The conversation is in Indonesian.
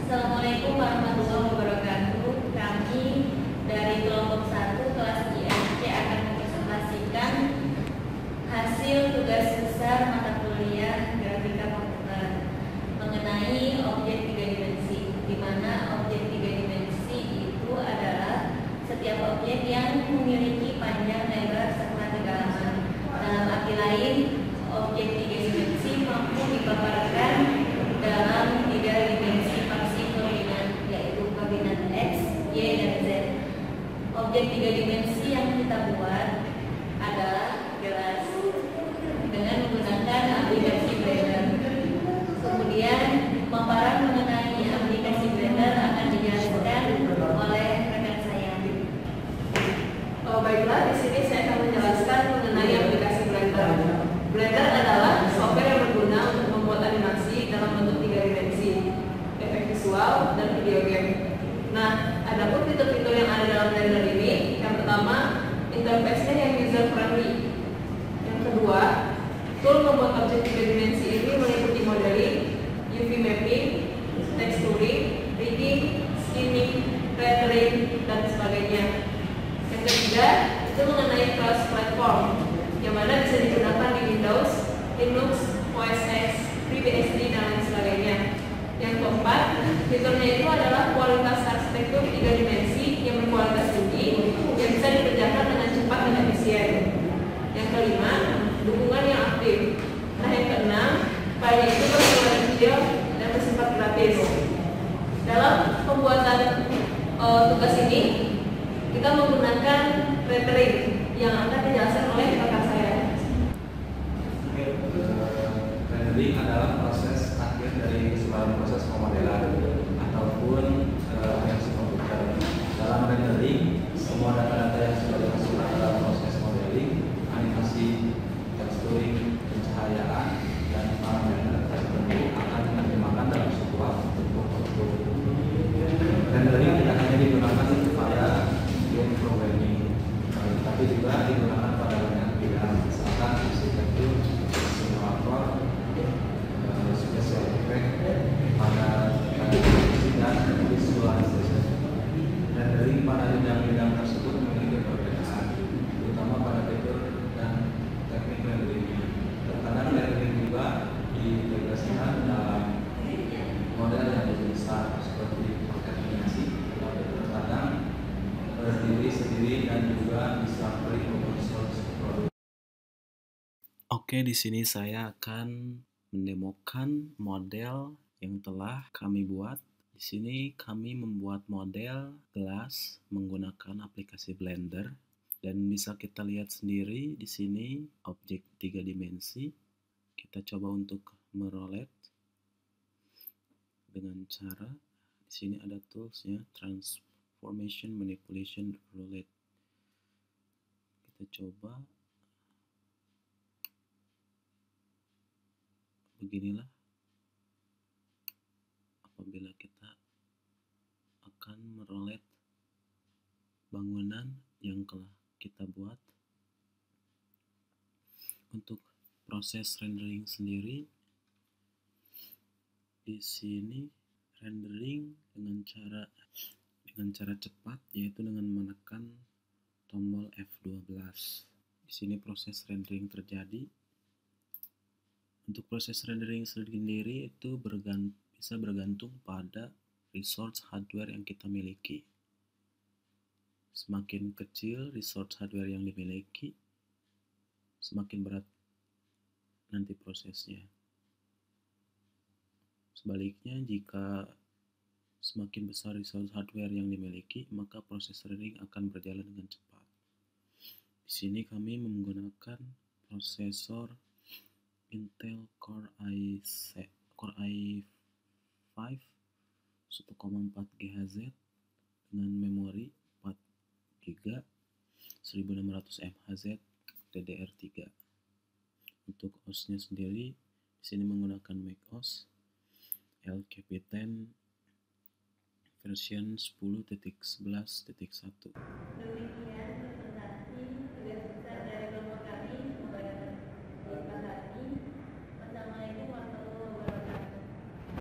Assalamualaikum warahmatullahi wabarakatuh. Kami dari kelompok 1 kelas IMC akan mempresentasikan hasil tugas besar mata kuliah grafika komputer mengenai objek 3 dimensi, di mana objek 3 dimensi itu adalah setiap objek yang memiliki panjang, lebar, serta kedalaman. Dalam arti lain, objek 3 dimensi mampu dipaparkan dalam 3 dimensi faksi koordinat, yaitu koordinat X, Y, dan Z. Objek 3 dimensi yang kita buat adalah gelas dengan menggunakan aplikasi Blender. Kemudian pemaparan mengenai aplikasi Blender akan dijelaskan oleh rekan saya. Baiklah, di sini saya akan menjelaskan mengenai aplikasi Blender. Blender adalah software yang berguna untuk membuat animasi dalam bentuk 3 dimensi, efek visual, dan video game. Nah, adapun fitur-fitur yang ada dalam Blender ini, yang pertama, interface-nya yang user friendly. Yang kedua, tool membuat objek 3 dimensi ini meliputi modeling, UV mapping, texturing, rigging, skinning, rendering, dan sebagainya. Yang ketiga, itu mengenai cross platform, yang mana bisa digunakan di Windows, Linux, OS X, FreeBSD, dan lain sebagainya. Yang keempat, fiturnya itu adalah kualitas arsitektur 3 dimensi yang berkualitas tinggi, yang bisa dikerjakan dengan cepat dan efisien. Yang kelima, dukungan yang aktif. Nah, yang keenam, filenya itu berukuran kecil dan bersifat gratis. Dalam pembuatan tugas ini, kita menggunakan rendering yang akan dijelaskan oleh rekan saya. Rendering adalah proses akhir dari keseluruhan proses pemodelan ataupun animasi komputer. Dalam rendering, semua data-data yang sudah dimasukkan dalam proses modeling, animasi, texturing, pencahayaan, dan parameter tertentu akan diterjemahkan dalam sebuah bentuk output. Rendering tidak hanya digunakan pada game programming, tapi juga digunakan pada banyak bidang, misalkan arsitektur, simulator, special effect, pada animasi dan visualisasi. Rendering pada bidang-bidang tersebut memiliki perbedaan, terutama pada fitur dan teknik renderingnya. Terkadang rendering juga diintegrasikan dalam model yang lebih besar seperti paket animasi, tapi terkadang berdiri sendiri dan juga bisa free open source produk. Oke, di sini saya akan mendemokan model yang telah kami buat. Di sini kami membuat model gelas menggunakan aplikasi Blender, dan bisa kita lihat sendiri di sini objek 3 dimensi. Kita coba untuk merolet dengan cara di sini ada toolsnya, transformation, manipulation, roulette. Kita coba beginilah apabila kita akan merolet bangunan yang telah kita buat. Untuk proses rendering sendiri, di sini rendering dengan cara cepat, yaitu dengan menekan tombol F12. Di sini proses rendering terjadi. Untuk proses rendering sendiri itu bisa bergantung pada resource hardware yang kita miliki. Semakin kecil resource hardware yang dimiliki, semakin berat nanti prosesnya. Sebaliknya, jika semakin besar resource hardware yang dimiliki, maka proses rendering akan berjalan dengan cepat. Di sini kami menggunakan prosesor Intel Core i5 1,4 GHz dengan memori 4 GB 1600 MHz DDR3. Untuk OS-nya sendiri, di sini menggunakan macOS LKP10 version 10.11.1.